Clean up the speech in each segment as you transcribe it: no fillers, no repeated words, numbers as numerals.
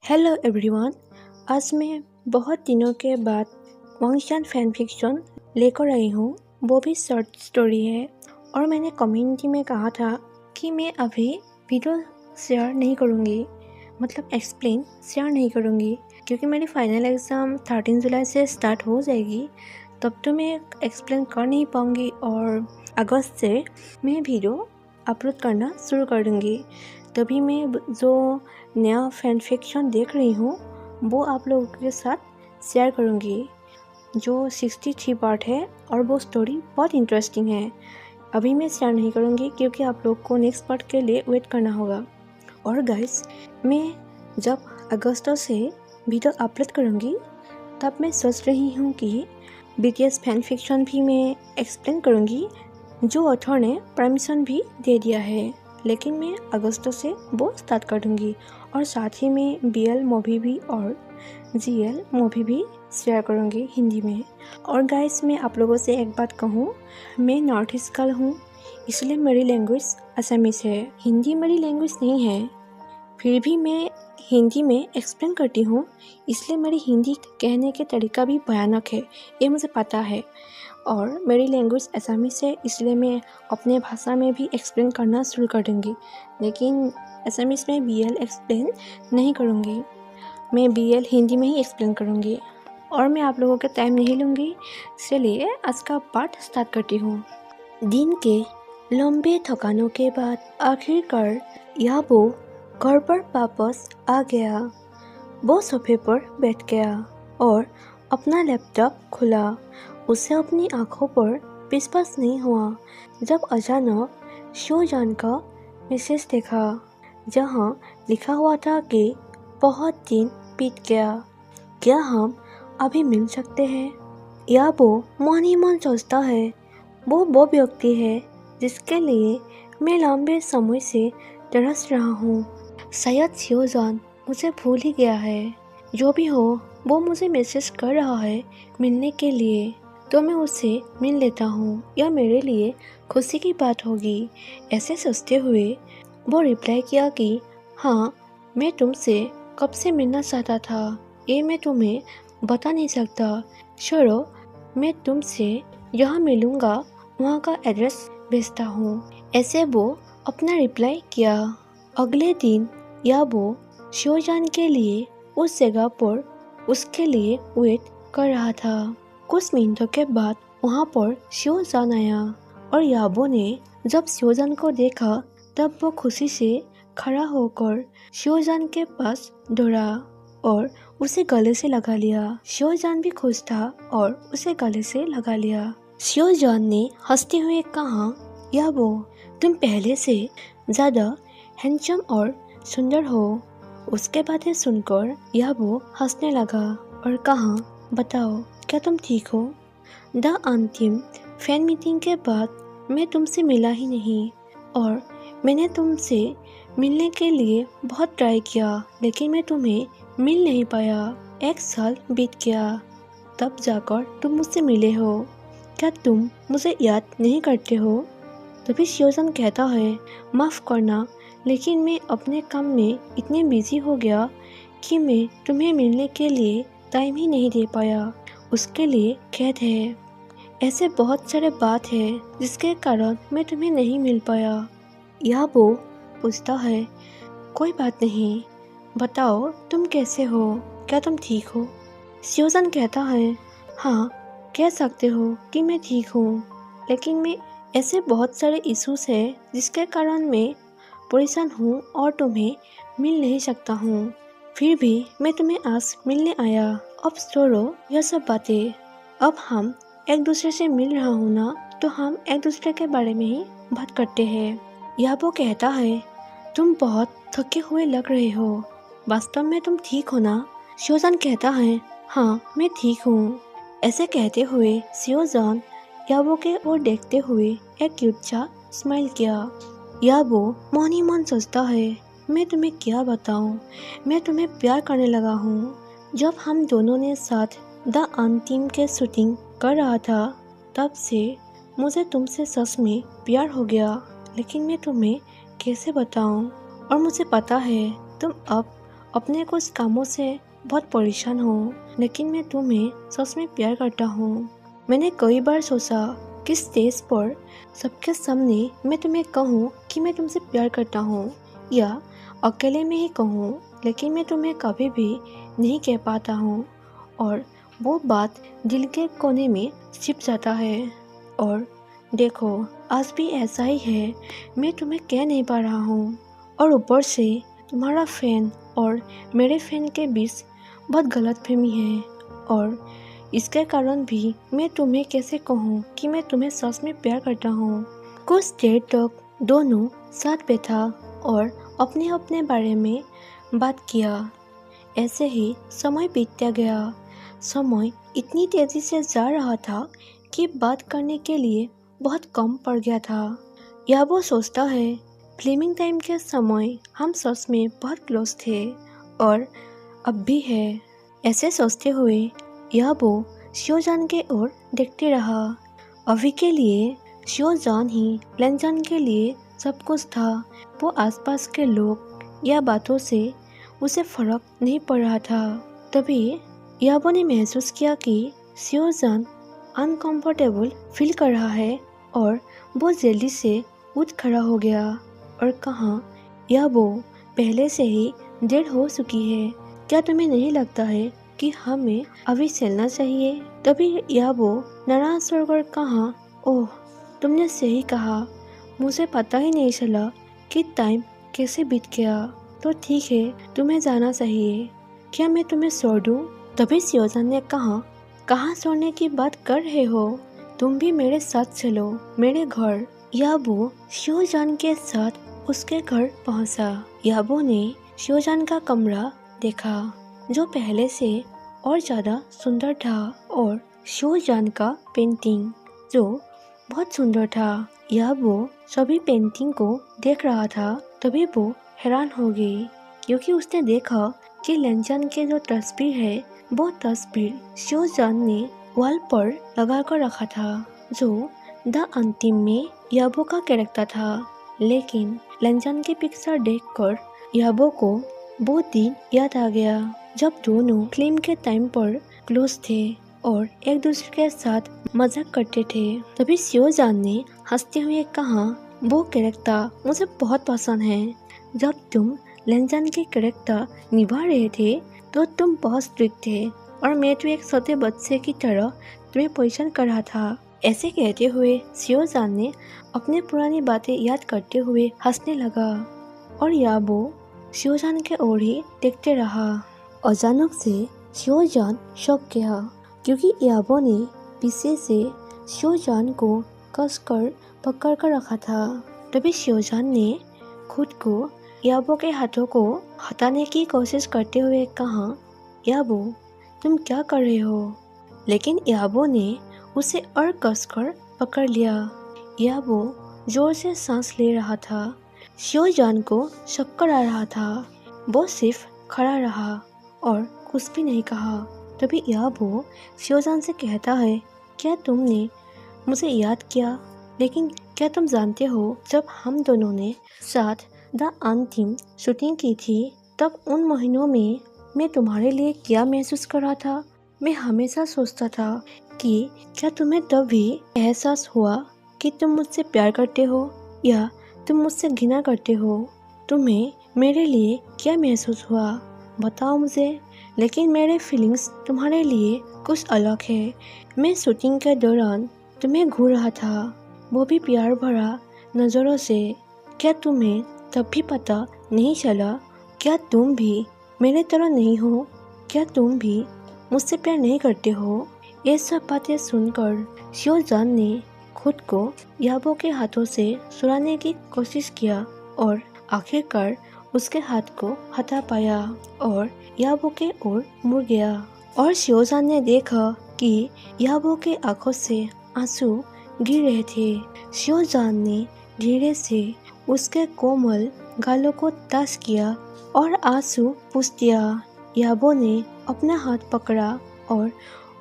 Hello everyone. आज मैं बहुत दिनों के बाद वांगशान फैन फिक्शन लेकर आई हूँ। वो भी शॉर्ट स्टोरी है और मैंने कम्युनिटी में कहा था कि मैं अभी वीडियो शेयर नहीं करूँगी, मतलब एक्सप्लेन शेयर नहीं करूँगी, क्योंकि मेरी फाइनल एग्ज़ाम 13 जुलाई से स्टार्ट हो जाएगी। तब तो मैं एक्सप्लेन कर नहीं पाऊँगी और अगस्त से मैं वीडियो अपलोड करना शुरू कर दूँगी। तभी मैं जो नया फैन फिक्शन देख रही हूँ वो आप लोगों के साथ शेयर करूँगी, जो 63 पार्ट है और वो स्टोरी बहुत इंटरेस्टिंग है। अभी मैं शेयर नहीं करूँगी क्योंकि आप लोग को नेक्स्ट पार्ट के लिए वेट करना होगा। और गाइस, मैं जब अगस्त से वीडियो अपलोड करूँगी तब मैं सोच रही हूँ कि BTS फैन फिक्शन भी मैं एक्सप्लेन करूँगी, जो ऑथर ने परमिशन भी दे दिया है, लेकिन मैं अगस्त से वो स्टार्ट कर दूँगी। और साथ ही में BL मूवी भी और GL मूवी भी शेयर करूँगी हिंदी में। और गाइस, मैं आप लोगों से एक बात कहूँ, मैं नॉर्थ ईस्ट गर्ल हूँ, इसलिए मेरी लैंग्वेज असमीज है, हिंदी मेरी लैंग्वेज नहीं है। फिर भी मैं हिंदी में एक्सप्लेन करती हूँ, इसलिए मेरी हिंदी कहने के तरीका भी भयानक है, ये मुझे पता है। और मेरी लैंग्वेज असमीज है, इसलिए मैं अपने भाषा में भी एक्सप्लेन करना शुरू कर दूँगी, लेकिन असमीज में BL एक्सप्लेन नहीं करूँगी, मैं BL हिंदी में ही एक्सप्लेन करूँगी। और मैं आप लोगों का टाइम नहीं लूँगी, चलिए आज का पार्ट स्टार्ट करती हूँ। दिन के लंबे थकानों के बाद आखिरकार याबो घर पर वापस आ गया। वो सोफे पर बैठ गया और अपना लैपटॉप खुला। उसे अपनी आंखों पर विश्वास नहीं हुआ जब अचानक शोजान का मैसेज देखा, जहां लिखा हुआ था कि बहुत दिन बीत गया, क्या हम अभी मिल सकते हैं। याबो मन ही मन सोचता है, वो व्यक्ति है जिसके लिए मैं लंबे समय से तरस रहा हूँ। शायद शोजान मुझे भूल ही गया है। जो भी हो, वो मुझे मैसेज कर रहा है मिलने के लिए, तो मैं उससे मिल लेता हूँ, यह मेरे लिए खुशी की बात होगी। ऐसे सोचते हुए वो रिप्लाई किया कि हाँ, मैं तुमसे कब से मिलना चाहता था, ये मैं तुम्हें बता नहीं सकता। छोड़ो, मैं तुमसे यहाँ मिलूँगा, वहाँ का एड्रेस भेजता हूँ। ऐसे वो अपना रिप्लाई किया। अगले दिन याबो शोजान के लिए उस जगह पर उसके लिए वेट कर रहा था। कुछ मिनटों के बाद वहाँ पर शोजान आया और याबो ने जब शोजान को देखा तब वो खुशी से खड़ा होकर शोजान के पास दौड़ा और उसे गले से लगा लिया। शोजान भी खुश था और उसे गले से लगा लिया। शोजान ने हंसते हुए कहा, याबो, तुम पहले से ज़्यादा हैंडसम और सुंदर हो। उसके बातें सुनकर याबो हंसने लगा और कहा, बताओ, क्या तुम ठीक हो? द अंतिम फैन मीटिंग के बाद मैं तुमसे मिला ही नहीं और मैंने तुमसे मिलने के लिए बहुत ट्राई किया, लेकिन मैं तुम्हें मिल नहीं पाया। 1 साल बीत गया, तब जाकर तुम मुझसे मिले हो। क्या तुम मुझे याद नहीं करते हो? तभी शोजान कहता है, माफ़ करना, लेकिन मैं अपने काम में इतने बिजी हो गया कि मैं तुम्हें मिलने के लिए टाइम ही नहीं दे पाया। उसके लिए खेद है। ऐसे बहुत सारे बात है जिसके कारण मैं तुम्हें नहीं मिल पाया। याबो पूछता है, कोई बात नहीं, बताओ तुम कैसे हो, क्या तुम ठीक हो? शोजान कहता है, हाँ, कह सकते हो कि मैं ठीक हूँ, लेकिन मैं ऐसे बहुत सारे इश्यूज है जिसके कारण मैं परेशान हूँ और तुम्हें मिल नहीं सकता हूँ। फिर भी मैं तुम्हें आज मिलने आया। अब छोड़ो यह सब बातें, अब हम एक दूसरे से मिल रहा हूँ ना, तो हम एक दूसरे के बारे में ही बात करते हैं। याबो कहता है, तुम बहुत थके हुए लग रहे हो, वास्तव में तुम ठीक हो ना? शोजान कहता है, हाँ, मैं ठीक हूँ। ऐसे कहते हुए शोजान याबो के ओर देखते हुए एक क्यूट सा स्माइल किया। याबो मन ही मन सोचता है, मैं तुम्हें क्या बताऊं, मैं तुम्हें प्यार करने लगा हूँ। जब हम दोनों ने साथ द अंतिम के शूटिंग कर रहा था, तब से मुझे तुमसे सच में प्यार हो गया, लेकिन मैं तुम्हें कैसे बताऊं? और मुझे पता है तुम अब अपने कुछ कामों से बहुत परेशान हूँ, लेकिन मैं तुम्हें सच में प्यार करता हूँ। मैंने कई बार सोचा कि स्टेज पर सबके सामने मैं तुम्हें कहूँ कि मैं तुमसे प्यार करता हूँ, या अकेले में ही कहूँ, लेकिन मैं तुम्हें कभी भी नहीं कह पाता हूँ और वो बात दिल के कोने में छिप जाता है। और देखो, आज भी ऐसा ही है, मैं तुम्हें कह नहीं पा रहा हूँ, और ऊपर से तुम्हारा फैन और मेरे फैन के बीच बहुत गलतफहमी है, और इसके कारण भी मैं तुम्हें कैसे कहूँ कि मैं तुम्हें सच में प्यार करता हूँ। कुछ देर तक दोनों साथ बैठा और अपने अपने बारे में बात किया। ऐसे ही समय बीतता गया। समय इतनी तेजी से जा रहा था कि बात करने के लिए बहुत कम पड़ गया था। या वो सोचता है, फिल्मिंग टाइम के समय हम सच में बहुत क्लोज थे और अब भी है। ऐसे सोचते हुए या वो शिवजान के ओर देखते रहा। अभी के लिए शिवजान ही लेनजान के लिए सब कुछ था। वो आसपास के लोग या बातों से उसे फर्क नहीं पड़ रहा था। तभी याबो ने महसूस किया कि शिवजान अनकंफर्टेबल फील कर रहा है और वो जल्दी से उठ खड़ा हो गया और कहा, याबो, पहले से ही देर हो चुकी है, क्या तुम्हें नहीं लगता है कि हमें अभी चलना चाहिए? तभी याबो नाराज होकर कहा, ओह, तुमने सही कहा, मुझे पता ही नहीं चला कि टाइम कैसे बीत गया। तो ठीक है, तुम्हें जाना चाहिए, क्या मैं तुम्हें छोड़ दूं? तभी शिवजान ने कहा, कहाँ छोड़ने की बात कर रहे हो? तुम भी मेरे साथ चलो, मेरे घर। याबो शिवजान के साथ उसके घर पहुंचा। याबो ने शिवजान का कमरा देखा, जो पहले से और ज्यादा सुंदर था, और शिवजान का पेंटिंग जो बहुत सुंदर था। याबो सभी पेंटिंग को देख रहा था। तभी वो हैरान हो गई, क्योंकि उसने देखा कि लेनजान के जो तस्वीर है, वो तस्वीर शिवजान ने वॉल पर लगा कर रखा था, जो द अंतिम में याबो का कैरेक्टर था। लेकिन लेनजान की पिक्चर देखकर याबो को वो दिन याद आ गया जब दोनों फिल्म के टाइम पर क्लोज थे और एक दूसरे के साथ मजाक करते थे। तभी शिवजान ने हंसते हुए कहा, वो कैरेक्टर मुझे बहुत पसंद है। जब तुम लेनजान के कैरेक्टर निभा रहे थे तो तुम बहुत स्ट्रिक्ट थे और मैं तो एक छोटे बच्चे की तरह तुम्हें परेशान कर रहा था। ऐसे कहते हुए शिवजान ने अपने पुरानी बातें याद करते हुए हंसने लगा, और याबो शिवजान के ओर ही देखते रहा। अचानक से शिवजान शौक गया, क्योंकि याबो ने पीछे से शिवजान को कसकर पकड़ कर रखा था। तभी शिवजान ने खुद को याबो के हाथों को हटाने की कोशिश करते हुए कहा, याबो, तुम क्या कर रहे हो? लेकिन याबो ने उसे और कसकर पकड़ लिया। याबो जोर से सांस ले रहा था। शिवजान को चक्कर आ रहा था। वो सिर्फ खड़ा रहा और कुछ भी नहीं कहा। तभी याबो शिवजान से कहता है, क्या तुमने मुझे याद किया? लेकिन क्या तुम जानते हो, जब हम दोनों ने साथ द अंतिम शूटिंग की थी, तब उन महीनों में मैं तुम्हारे लिए क्या महसूस कर रहा था? मैं हमेशा सोचता था कि क्या तुम्हें तब भी एहसास हुआ कि तुम मुझसे प्यार करते हो या तुम मुझसे घृणा करते हो? तुम्हें मेरे लिए क्या महसूस हुआ, बताओ मुझे। लेकिन मेरे फीलिंग्स तुम्हारे लिए कुछ अलग है। मैं शूटिंग के दौरान तुम्हें घूर रहा था, वो भी प्यार भरा नज़रों से। क्या तुम्हें तब भी पता नहीं चला? क्या तुम भी मेरे तरह नहीं हो? क्या तुम भी मुझसे प्यार नहीं करते हो? ये सब बातें सुनकर शिवजान ने खुद को याबो के हाथों से छुड़ाने की कोशिश किया और आखिरकार उसके हाथ को हटा पाया और याबो के ओर मुड़ गया। और शिवजान ने देखा कि याबो के आंखों से आंसू गिर रहे थे। शिवजान ने धीरे से उसके कोमल गालों को टच किया और आंसू पूछ दिया। याबो ने अपना हाथ पकड़ा और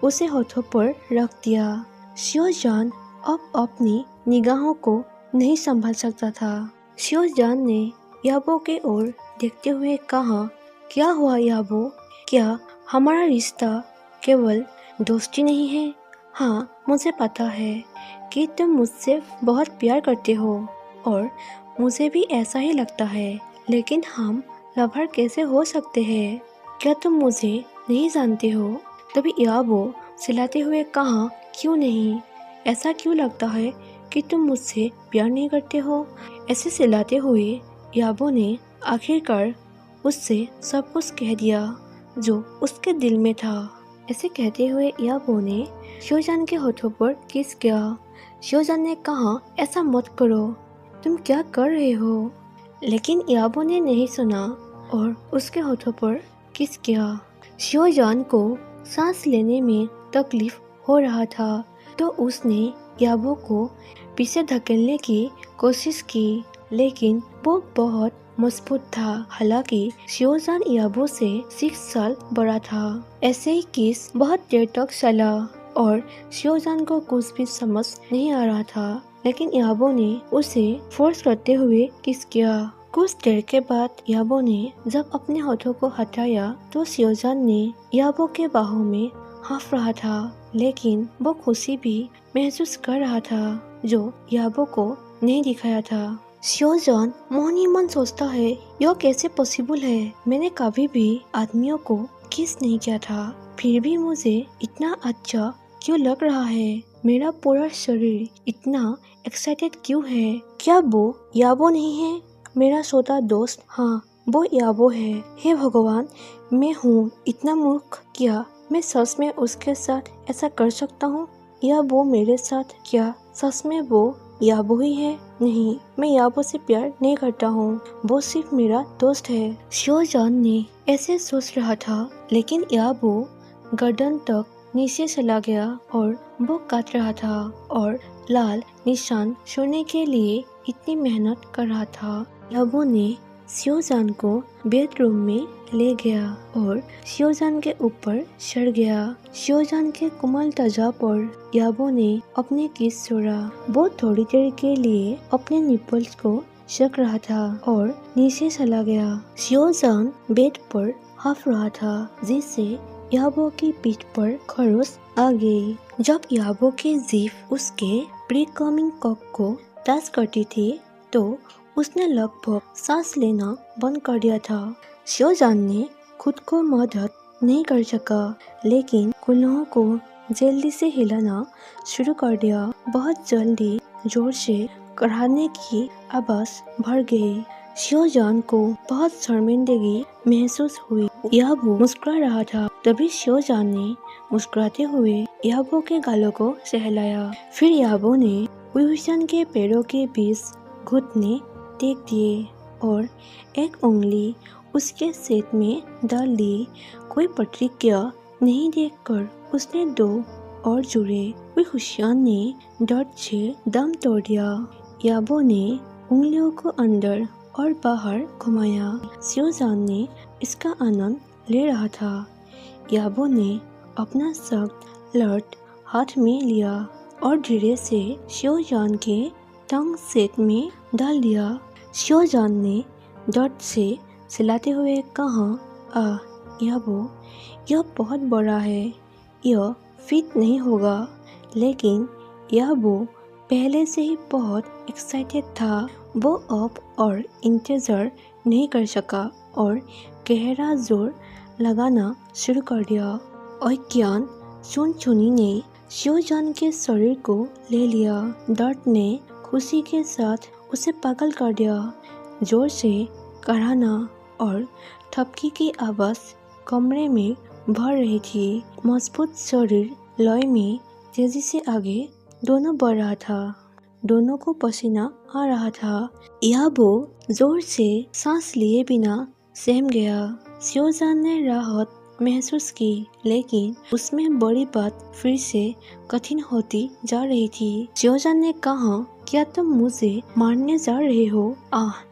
उसे होठों पर रख दिया। शिवजान अब अपनी निगाहों को नहीं संभाल सकता था। शिवजान ने याबो के ओर देखते हुए कहा, क्या हुआ याबो? क्या हमारा रिश्ता केवल दोस्ती नहीं है? हाँ, मुझे पता है कि तुम मुझसे बहुत प्यार करते हो और मुझे भी ऐसा ही लगता है, लेकिन हम लवर कैसे हो सकते हैं? क्या तुम मुझे नहीं जानते हो? तभी याबो चिल्लाते हुए कहा, क्यों नहीं? ऐसा क्यों लगता है कि तुम मुझसे प्यार नहीं करते हो? ऐसे चिल्लाते हुए याबो ने आखिरकार उससे सब कुछ कह दिया जो उसके दिल में था। ऐसे कहते हुए याबो ने शिवजान के होठों पर किस किया। शिवजान ने कहा, ऐसा मत करो, तुम क्या कर रहे हो? लेकिन याबो ने नहीं सुना और उसके होठों पर किस किया। शिवजान को सांस लेने में तकलीफ हो रहा था तो उसने याबो को पीछे धकेलने की कोशिश की, लेकिन वो बहुत मजबूत था। हालांकि शिवजान याबो से 6 साल बड़ा था। ऐसे ही किस बहुत देर तक चला और शिवजान को कुछ भी समझ नहीं आ रहा था, लेकिन याबो ने उसे फोर्स करते हुए किस किया। कुछ देर के बाद याबो ने जब अपने होठों को हटाया तो शिवजान ने याबो के बाहों में हाँफ रहा था, लेकिन वो खुशी भी महसूस कर रहा था जो याबो को नहीं दिखाया था। शिवजान मन ही मन सोचता है, यह कैसे पॉसिबल है? मैंने कभी भी आदमियों को किस नहीं किया था, फिर भी मुझे इतना अच्छा क्यों लग रहा है? मेरा पूरा शरीर इतना एक्साइटेड क्यों है? क्या वो याबो नहीं है? मेरा छोटा दोस्त, हाँ वो याबो है। हे भगवान, मैं हूँ इतना मूर्ख, क्या मैं सच में उसके साथ ऐसा कर सकता हूँ? या वो मेरे साथ? क्या सच में वो याबो ही है? नहीं, मैं याबो से प्यार नहीं करता हूँ, वो सिर्फ मेरा दोस्त है। शिवजान ने ऐसे सोच रहा था, लेकिन याबो गर्दन तक नीचे चला गया और वो काट रहा था और लाल निशान छोड़ने के लिए इतनी मेहनत कर रहा था। याबो ने शिवजान को बेडरूम में ले गया और शिवजान के ऊपर चढ़ गया। शिवजान के कोमल त्वचा पर याबो ने अपने किस छोड़ा। वो थोड़ी देर के लिए अपने निपल्स को चख रहा था और नीचे चला गया। शिवजान बेड पर हाँफ रहा था, जिससे याबो की पीठ पर खरोच आ गई। जब याबो की जीभ उसके प्री-कमिंग कॉक को टच करती थी तो उसने लगभग सांस लेना बंद कर दिया था। शिवजान ने खुद को मदद नहीं कर सका, लेकिन कुल्हों को जल्दी से हिलाना शुरू कर दिया। बहुत जल्दी जोर से कराहने की आवाज भर गई। शिवजान को बहुत शर्मिंदगी महसूस हुई। याबो मुस्कुरा रहा था, तभी शिवजान ने मुस्कुराते हुए याबो के गालों को सहलाया। फिर याबो ने शिवजान के पैरों के बीच घुटने टेक दिए और एक उंगली उसके सेट में डाल दी। कोई प्रतिक्रिया नहीं देखकर उसने 2 और जुड़े। शिवजान ने दर्द से दम तोड़ दिया। याबो ने उंगलियों को अंदर और बाहर घुमाया। शिवजान ने इसका आनंद ले रहा था। याबो ने अपना सख्त लट हाथ में लिया और धीरे से शिवजान के टंग सेट में डाल दिया। शिवजान ने दर्द से चिल्लाते हुए कहा, याबो, यह बहुत बड़ा है, यह फिट नहीं होगा। लेकिन याबो पहले से ही बहुत एक्साइटेड था। वो अब और इंतजार नहीं कर सका और गहरा जोर लगाना शुरू कर दिया। अज्ञान चुनचुनी ने शिवजान के शरीर को ले लिया। दर्द ने खुशी के साथ उसे पागल कर दिया। जोर से कराहना और थपकी की आवाज कमरे में भर रही थी। मजबूत शरीर लय में तेजी से आगे दोनों बढ़ रहा था। दोनों को पसीना आ रहा था। याबो जोर से सांस लिए बिना सहम गया। शिवजान ने राहत महसूस की, लेकिन उसमें बड़ी बात फिर से कठिन होती जा रही थी। शिवजान ने कहा, क्या तुम मुझे मारने जा रहे हो?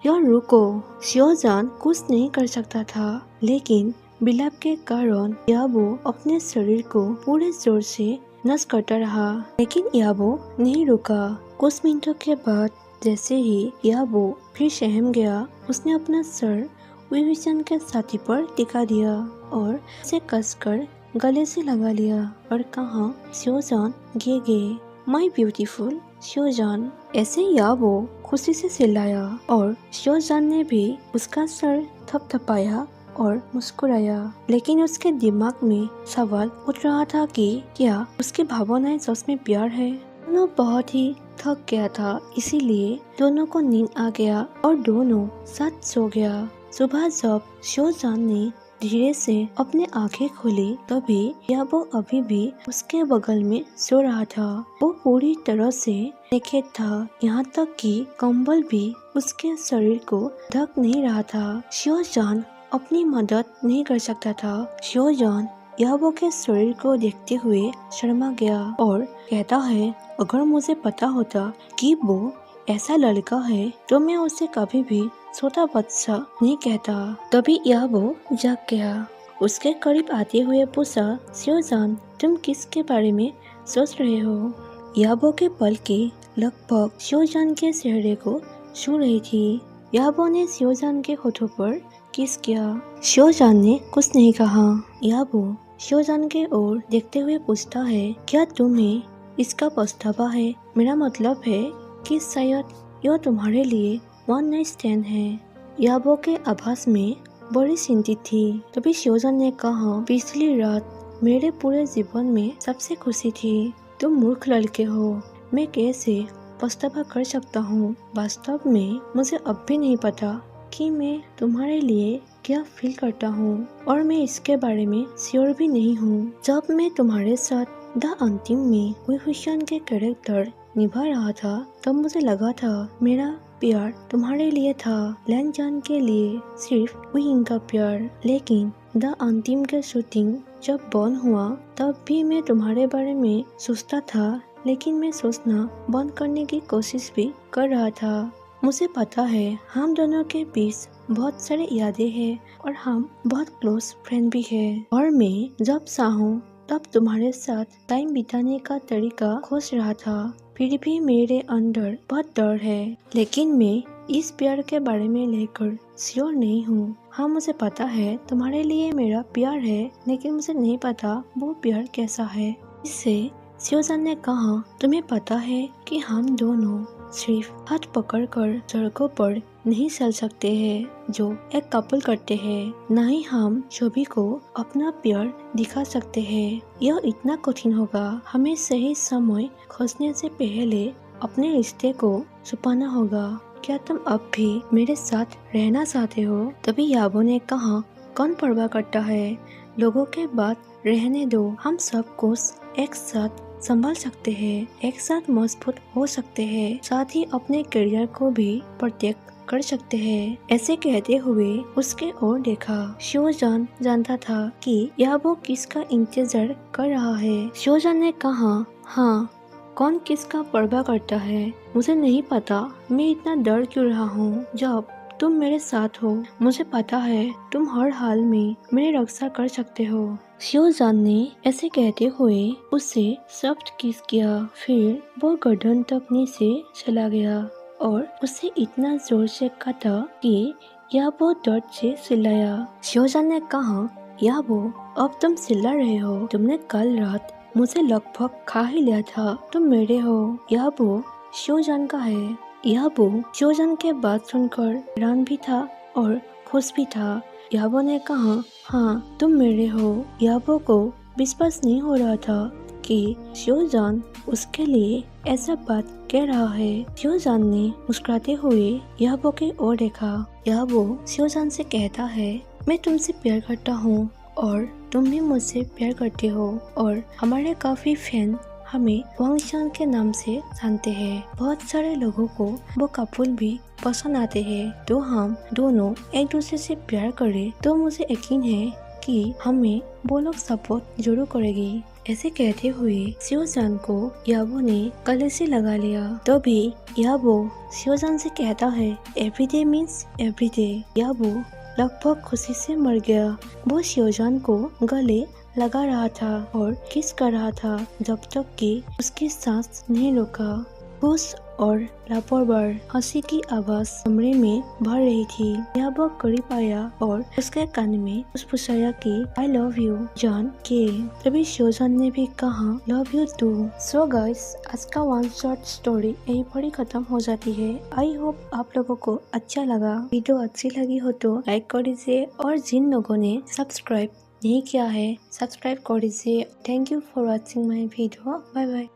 यार रुको। शिवजान कुछ नहीं कर सकता था, लेकिन विलाप के कारण याबो अपने शरीर को पूरे जोर से नस करता रहा, लेकिन याबो नहीं रुका। कुछ मिनटों के बाद जैसे ही याबो फिर सहम गया, उसने अपना सर विविशन के छाती पर टिका दिया और उसे कसकर गले से लगा लिया और कहा, श्योजान गे गे, माय ब्यूटीफुल श्योजान। ऐसे याबो खुशी से चिल्लाया और श्योजान ने भी उसका सर थपथपाया और मुस्कुराया। लेकिन उसके दिमाग में सवाल उठ रहा था कि क्या उसकी भावनाएं सच में प्यार है। दोनों बहुत ही थक गया था, इसीलिए दोनों को नींद आ गया और दोनों साथ सो गया। सुबह जब श्योजान ने धीरे से अपने आंखें खोली तभी याबो अभी भी उसके बगल में सो रहा था। वो पूरी तरह से नेकेड था, यहाँ तक कि कंबल भी उसके शरीर को ढक नहीं रहा था। श्योजान अपनी मदद नहीं कर सकता था। श्योजान याबो के शरीर को देखते हुए शर्मा गया और कहता है, अगर मुझे पता होता कि वो ऐसा लड़का है तो मैं उसे कभी भी छोटा बच्चा नहीं कहता। तभी याबो जाग गया। उसके करीब आते हुए पूछा, श्योजान तुम किसके बारे में सोच रहे हो? याबो के पलकें लगभग श्योजान के चेहरे को छू रही थी। याबो ने श्योजान के होठों पर किस किया। श्योजान ने कुछ नहीं कहा। याबो श्योजान के ओर देखते हुए पूछता है, क्या तुम्हें इसका पछतावा है? मेरा मतलब है कि शायद यह तुम्हारे लिए वन नाइट स्टैंड है। याबो के आवाज में बड़ी चिंतित थी। तभी श्योजान ने कहा, पिछली रात मेरे पूरे जीवन में सबसे खुशी थी। तुम मूर्ख लड़के हो, मैं कैसे पछतावा कर सकता हूँ? वास्तव में मुझे अब भी नहीं पता कि मैं तुम्हारे लिए क्या फील करता हूँ और मैं इसके बारे में श्योर भी नहीं हूँ। जब मैं तुम्हारे साथ द अंतिम में विविशन के कैरेक्टर निभा रहा था तब मुझे लगा था मेरा प्यार तुम्हारे लिए था, लैनजान के लिए सिर्फ विंग का प्यार। लेकिन द अंतिम के शूटिंग जब बंद हुआ तब भी मैं तुम्हारे बारे में सोचता था, लेकिन मैं सोचना बंद करने की कोशिश भी कर रहा था। मुझे पता है हम दोनों के बीच बहुत सारे यादें हैं और हम बहुत क्लोज फ्रेंड भी हैं और मैं जब चाहूँ तब तुम्हारे साथ टाइम बिताने का तरीका खोज रहा था। फिर भी मेरे अंदर बहुत डर है, लेकिन मैं इस प्यार के बारे में लेकर श्योर नहीं हूँ। हाँ, मुझे पता है तुम्हारे लिए मेरा प्यार है, लेकिन मुझे नहीं पता वो प्यार कैसा है। इससे श्योजान ने कहा, तुम्हें पता है कि हम दोनों सिर्फ हाथ पकड़कर सड़कों पर नहीं चल सकते हैं जो एक कपल करते हैं, न ही हम सभी को अपना प्यार दिखा सकते हैं। यह इतना कठिन होगा। हमें सही समय खोजने से पहले अपने रिश्ते को छुपाना होगा। क्या तुम अब भी मेरे साथ रहना चाहते हो? तभी याबो ने कहा, कौन परवाह करता है, लोगों के बात रहने दो। हम सब कुछ एक साथ संभाल सकते हैं, एक साथ मजबूत हो सकते हैं, साथ ही अपने करियर को भी प्रोटेक्ट कर सकते हैं। ऐसे कहते हुए उसके ओर देखा। श्योजान जानता था कि याबो किसका इंतजार कर रहा है। श्योजान ने कहा, हाँ, कौन किसका परवाह करता है? मुझे नहीं पता मैं इतना डर क्यों रहा हूँ जब तुम मेरे साथ हो। मुझे पता है तुम हर हाल में मेरी रक्षा कर सकते हो। श्योजान ने ऐसे कहते हुए उसे सॉफ्ट किस किया। फिर वो गर्दन तक नीचे चला गया और उसे इतना जोर से काटा कि याबो दर्द से चिल्लाया। श्योजान ने कहा, याबो, अब तुम चिल्ला रहे हो। तुमने कल रात मुझे लगभग खा ही लिया था। तुम मेरे हो। याबो श्योजान का है। याबो श्योजान के बात सुनकर हैरान भी था और खुश भी था। याबो ने कहा, हाँ, तुम मेरे हो। याबो को विश्वास नहीं हो रहा था कि श्योजान उसके लिए ऐसा बात कह रहा है। श्योजान ने मुस्कुराते हुए याबो के ओर देखा। याबो श्योजान से कहता है, मैं तुमसे प्यार करता हूँ और तुम भी मुझसे प्यार करते हो और हमारे काफी फैन हमें वांगशान के नाम से जानते हैं। बहुत सारे लोगों को वो कपल भी पसंद आते हैं। तो हम दोनों एक दूसरे से प्यार करें तो मुझे यकीन है कि हमें वो लोग सपोर्ट जरूर करेगी। ऐसे कहते हुए श्योजान को याबो ने गले से लगा लिया। तो भी याबो श्योजान से कहता है, एवरीडे मीन्स एवरीडे। याबो लगभग खुशी से मर गया। वो श्योजान को गले लगा रहा था और किस कर रहा था जब तक कि उसकी सांस नहीं रुका। खुश और लापरवाह हंसी की आवाज कमरे में भर रही थी। यह वो करीब आया और उसके कान में फुसफुसाया कि आई लव यू जॉन के। तभी शोजन ने भी कहा love you too. So guys, आज का वन शॉर्ट स्टोरी यहीं पर ही खत्म हो जाती है। आई होप आप लोगों को अच्छा लगा। वीडियो अच्छी लगी हो तो लाइक कर दीजिए और जिन लोगों ने सब्सक्राइब नहीं किया है सब्सक्राइब कर दीजिए। Thank you for watching my video. Bye bye.